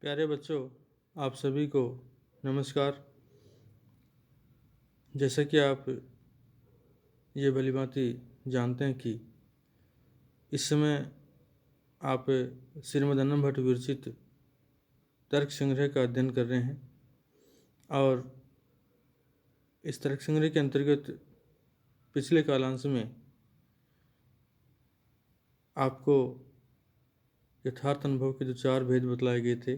प्यारे बच्चों, आप सभी को नमस्कार। जैसा कि आप ये भलीभांति जानते हैं कि इस समय आप श्रीमद् अन्नम भट्ट विरचित तर्क संग्रह का अध्ययन कर रहे हैं और इस तर्क संग्रह के अंतर्गत पिछले कालांश में आपको यथार्थ अनुभव के जो 4 भेद बतलाए गए थे,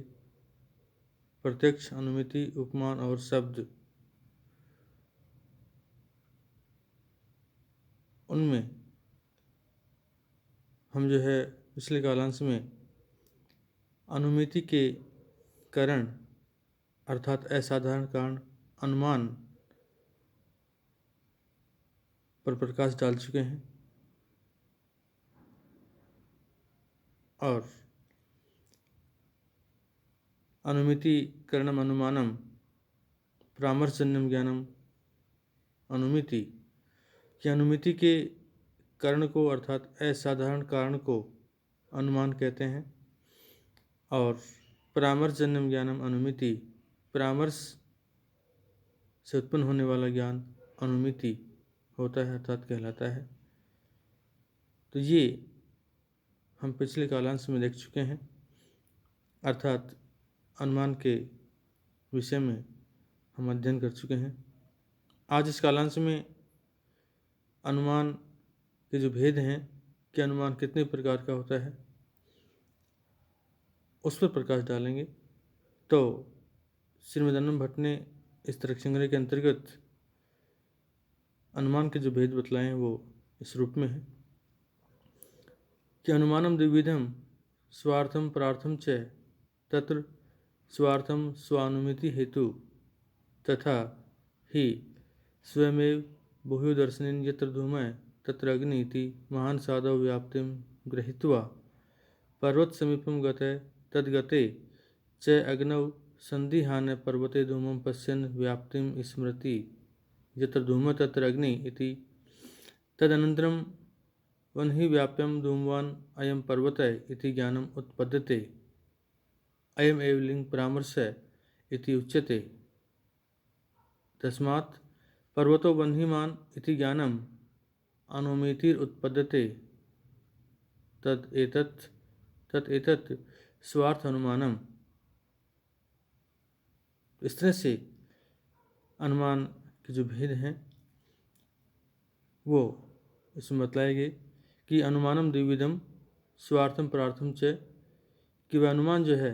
प्रत्यक्ष, अनुमिति, उपमान और शब्द, उनमें हम पिछले कालांश में अनुमिति के कारण अर्थात असाधारण कारण अनुमान पर प्रकाश डाल चुके हैं और अनुमिति करणम अनुमानम परामर्शजन्यम ज्ञानम अनुमिति कि अनुमिति के कारण को अर्थात असाधारण कारण को अनुमान कहते हैं और परामर्शजन्यम ज्ञानम अनुमिति परामर्श से उत्पन्न होने वाला ज्ञान अनुमिति होता है अर्थात कहलाता है। तो ये हम पिछले कालांश में देख चुके हैं, अर्थात अनुमान के विषय में हम अध्ययन कर चुके हैं। आज इस कालांश में अनुमान के जो भेद हैं कि अनुमान कितने प्रकार का होता है उस पर प्रकाश डालेंगे। तो श्रीमद् अन्नम भट्ट ने इस तर्क संग्रह के अंतर्गत अनुमान के जो भेद बतलाए हैं वो इस रूप में है कि अनुमानम द्विविधम स्वार्थम परार्थम च तत्र स्वार्थम स्वानुमिति हेतु तथा ही स्वयमेव बहुदर्शनेन यत्र धूमः तत्र अग्नि इति महान साधव व्याप्तिं गृहीत्वा पर्वत समीपम गते तद्गते च अग्नौ संदिहान पर्वते धूमं पश्यन् व्याप्तिं स्मरति यत्र धूमः तत्र अग्नि इति तदनन्तरं वह्नि व्याप्यं धूमवान् अयं पर्वतः इति ज्ञानम् उत्पद्यते अयम् एव लिंग परामर्शः इति उच्यते। तस्मात् पर्वतो वह्निमान् इति ज्ञानम् अनुमितिर् उत्पद्यते तत् एतत् स्वार्थ अनुमानम। इस तरह से अनुमान के जो भेद हैं वो इसमें बतलाए गए कि अनुमानम द्विविधम स्वार्थम परार्थम च कि वह अनुमान जो है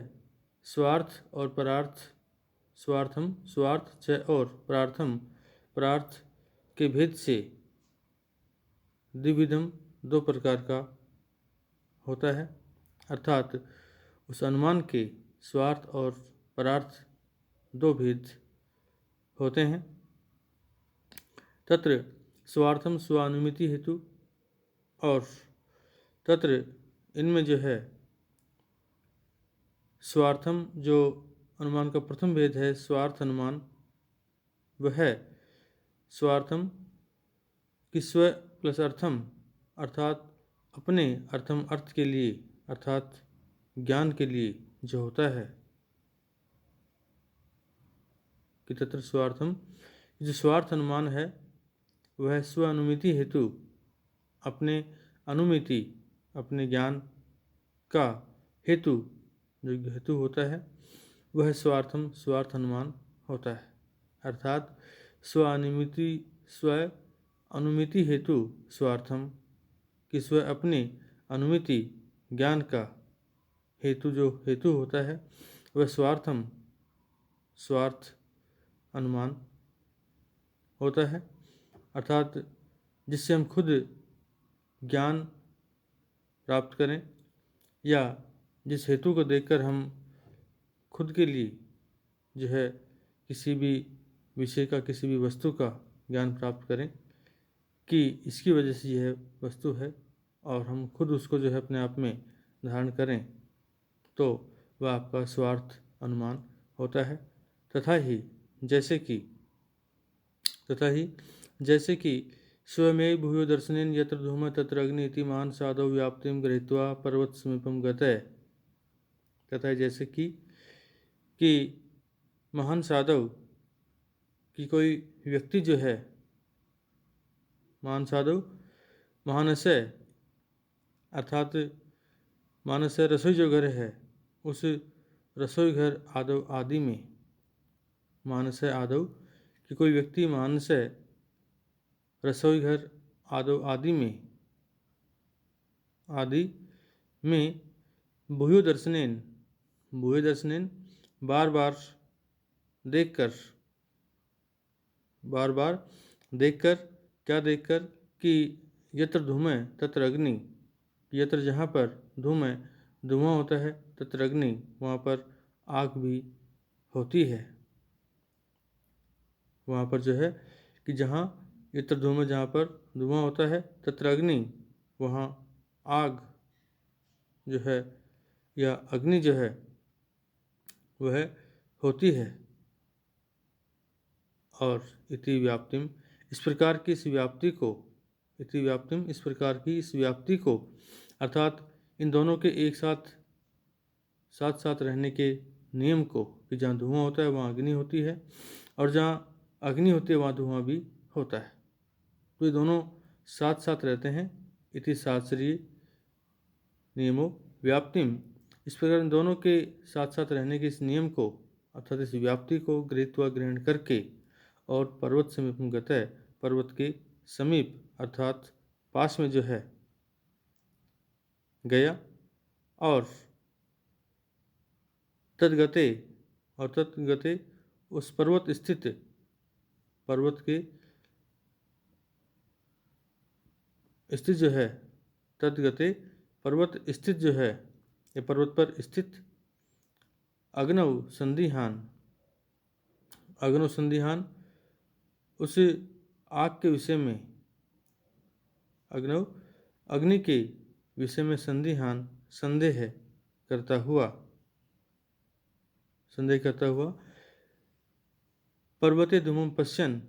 स्वार्थ और परार्थ, स्वार्थ च और परार्थ के भेद से द्विविधम 2 प्रकार का होता है, अर्थात उस अनुमान के स्वार्थ और परार्थ 2 भेद होते हैं। तत्र स्वार्थम स्वानुमिति हेतु और तत्र इनमें जो है स्वार्थम जो अनुमान का प्रथम भेद है स्वार्थ अनुमान, वह है स्वार्थम कि स्व प्लस अर्थम अर्थात अपने अर्थम अर्थ के लिए अर्थात ज्ञान के लिए जो होता है कि तत्र स्वार्थम जो स्वार्थ अनुमान है वह स्व अनुमिति हेतु अपने अनुमिति अपने ज्ञान का हेतु जो हेतु होता है वह स्वार्थ अनुमान होता है, अर्थात स्व अनुमिति हेतु स्वार्थम कि स्व अपने अनुमिति ज्ञान का हेतु जो हेतु होता है वह स्वार्थ अनुमान होता है, अर्थात जिससे हम खुद ज्ञान प्राप्त करें या जिस हेतु को देखकर हम खुद के लिए जो है किसी भी विषय का किसी भी वस्तु का ज्ञान प्राप्त करें कि इसकी वजह से यह वस्तु है और हम खुद उसको जो है अपने आप में धारण करें तो वह आपका स्वार्थ अनुमान होता है। तथा ही जैसे कि स्वमेव भूयो दर्शनेन यत्र धूमः तत्र अग्नि इति महान साधव व्याप्तिं गृहीत्वा पर्वत समीपम गतः, तथा जैसे कि कि महान साधव कि कोई व्यक्ति जो है, महान साधव महानस्य अर्थात मानस्य रसोई जो घर है, उस रसोई घर आदव आदि में, मानस्य आदव कि कोई व्यक्ति मानस्य रसोई घर आदव आदि में भूयो दर्शनेन बार बार देखकर क्या देखकर कि यत्र धूमः तत्र अग्नि, यत्र जहाँ पर धुआं होता है, तत्र अग्नि वहाँ पर आग भी होती है। वहाँ पर जो है कि जहाँ यत्र धूमः जहाँ पर धुआं होता है, तत्र अग्नि वहाँ आग जो है या अग्नि जो है वह होती है। और इति व्याप्तिम इस प्रकार की इस व्याप्ति को अर्थात इन दोनों के एक साथ साथ रहने के नियम को कि जहाँ धुआं होता है वहाँ अग्नि होती है और जहाँ अग्नि होती है वहाँ धुआं भी होता है, तो ये दोनों साथ साथ रहते हैं। इति शास्त्रीय नियमों व्याप्तिम इस प्रकार इन दोनों के साथ साथ रहने के इस नियम को अर्थात इस व्याप्ति को गृहीत्वा ग्रहण करके और पर्वत समीपम गतः पर्वत के समीप अर्थात पास में जो है गया और तद्गते उस पर्वत के स्थित जो है तद्गते पर्वत स्थित जो है ये पर्वत पर स्थित अग्नौ संदिहान उस आग के विषय में अग्नि के विषय में संदेह करता हुआ पर्वते धूमं पश्यन्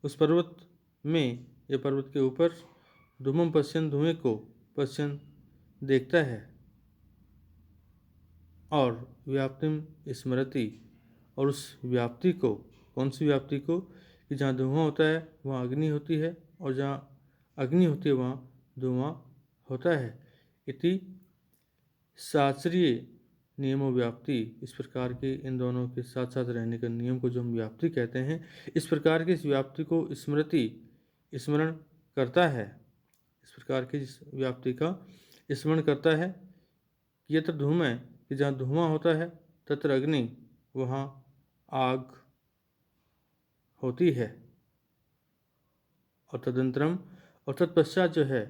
उस पर्वत में या पर्वत के ऊपर धूमं पश्यन् धुएं को पश्यन् देखता है और व्याप्तिम स्मरति और उस व्याप्ति को, कौन सी व्याप्ति को कि जहाँ धुआं होता है वहाँ अग्नि होती है और जहाँ अग्नि होती है वहाँ धुआं होता है। इति शास्त्रीय नियमों व्याप्ति इस प्रकार के इन दोनों के साथ साथ रहने का नियम को जो हम व्याप्ति कहते हैं, इस प्रकार की इस व्याप्ति को स्मरण करता है। इस प्रकार की इस व्याप्ति का स्मरण करता है कि यत्र धूमः कि जहाँ धुआं होता है तत्र अग्नि वहाँ आग होती है और तदंतरम और तत्पश्चात जो है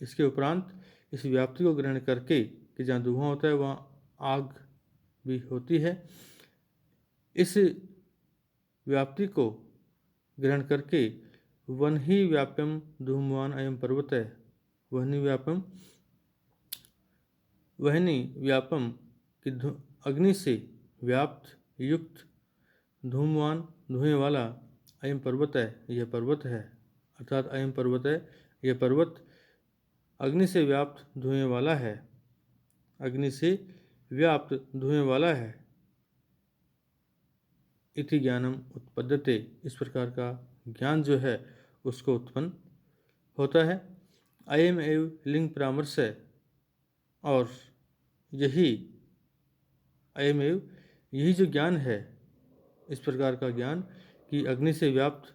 इसके उपरांत इस व्याप्ति को ग्रहण करके कि जहाँ धुआं होता है वहाँ आग भी होती है, इस व्याप्ति को ग्रहण करके वह्नि व्याप्यम धूमवान अयम पर्वत है, वह्नि व्यापम कि अग्नि से व्याप्त युक्त धूमवान धुएं वाला अयम पर्वत है, यह पर्वत है अर्थात अयम पर्वत है, यह पर्वत अग्नि से व्याप्त धुएं वाला है, अग्नि से व्याप्त धुएं वाला है। इति ज्ञानम उत्पद्यते इस प्रकार का ज्ञान जो है उसको उत्पन्न होता है। अयम एव लिंग परामर्श है और यही अयम एव यही जो ज्ञान है, इस प्रकार का ज्ञान कि अग्नि से व्याप्त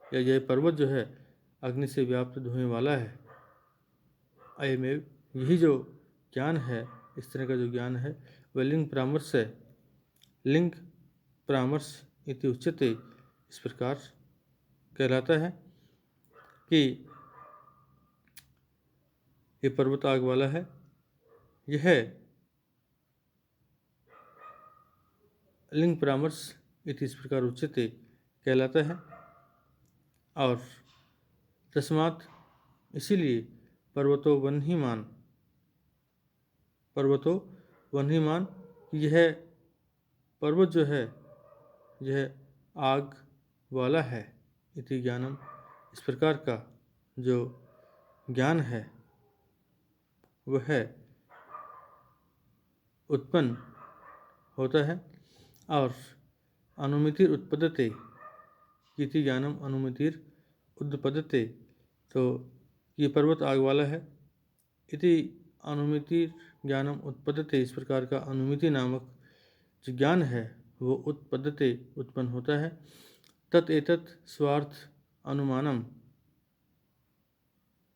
या यह पर्वत जो है अग्नि से व्याप्त धुएं वाला है। अयम एव यही जो ज्ञान है, इस तरह का जो ज्ञान है वह लिंग परामर्श है। लिंग परामर्श इति उच्यते इस प्रकार कहलाता है कि ये पर्वत आग वाला है, यह लिंग परामर्श इति इस प्रकार उच्यते कहलाता है। और तस्मात् इसीलिए पर्वतो वह्निमान यह पर्वत जो है यह आग वाला है। इति ज्ञानम इस प्रकार का जो ज्ञान है वह उत्पन्न होता है। और अनुमितिर उत्पद्यते इति ज्ञानम अनुमितिर उद्पद्यते, तो ये पर्वत आग वाला है। इति अनुमितिर ज्ञानम उत्पद्यते, इस प्रकार का अनुमिति नामक जो ज्ञान है वो उत्पद्यते उत्पन्न होता है। तत् एतत् स्वार्थ अनुमानम,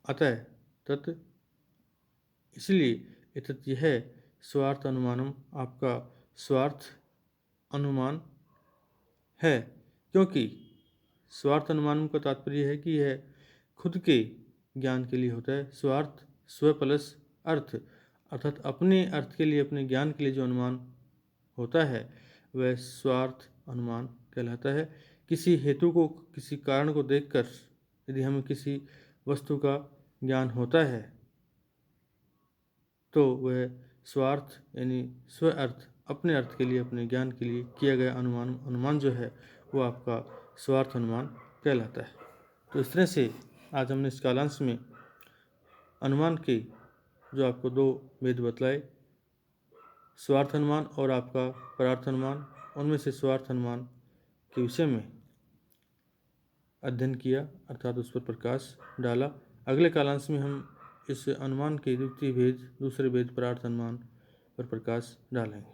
अतः तत् इसलिए एतत् यह स्वार्थ अनुमानम आपका स्वार्थ अनुमान है, क्योंकि स्वार्थ अनुमानम का तात्पर्य है कि यह खुद के ज्ञान के लिए होता है। स्वार्थ स्व प्लस अर्थ, अर्थात अपने अर्थ के लिए, अपने ज्ञान के लिए जो अनुमान होता है वह स्वार्थ अनुमान कहलाता है। किसी हेतु को, किसी कारण को देखकर यदि हमें किसी वस्तु का ज्ञान होता है तो वह स्वार्थ यानी स्व अर्थ, अपने अर्थ के लिए, अपने ज्ञान के लिए किया गया अनुमान जो है वो आपका स्वार्थ अनुमान कहलाता है। तो इस तरह से आज हमने इस कालांश में अनुमान के जो आपको दो भेद बतलाए, स्वार्थ अनुमान और आपका परार्थ अनुमान, उनमें से स्वार्थ अनुमान के विषय में अध्ययन किया, अर्थात उस पर प्रकाश डाला। अगले कालांश में हम इस अनुमान के द्वितीय भेद, दूसरे भेद परार्थ अनुमान पर प्रकाश डालेंगे।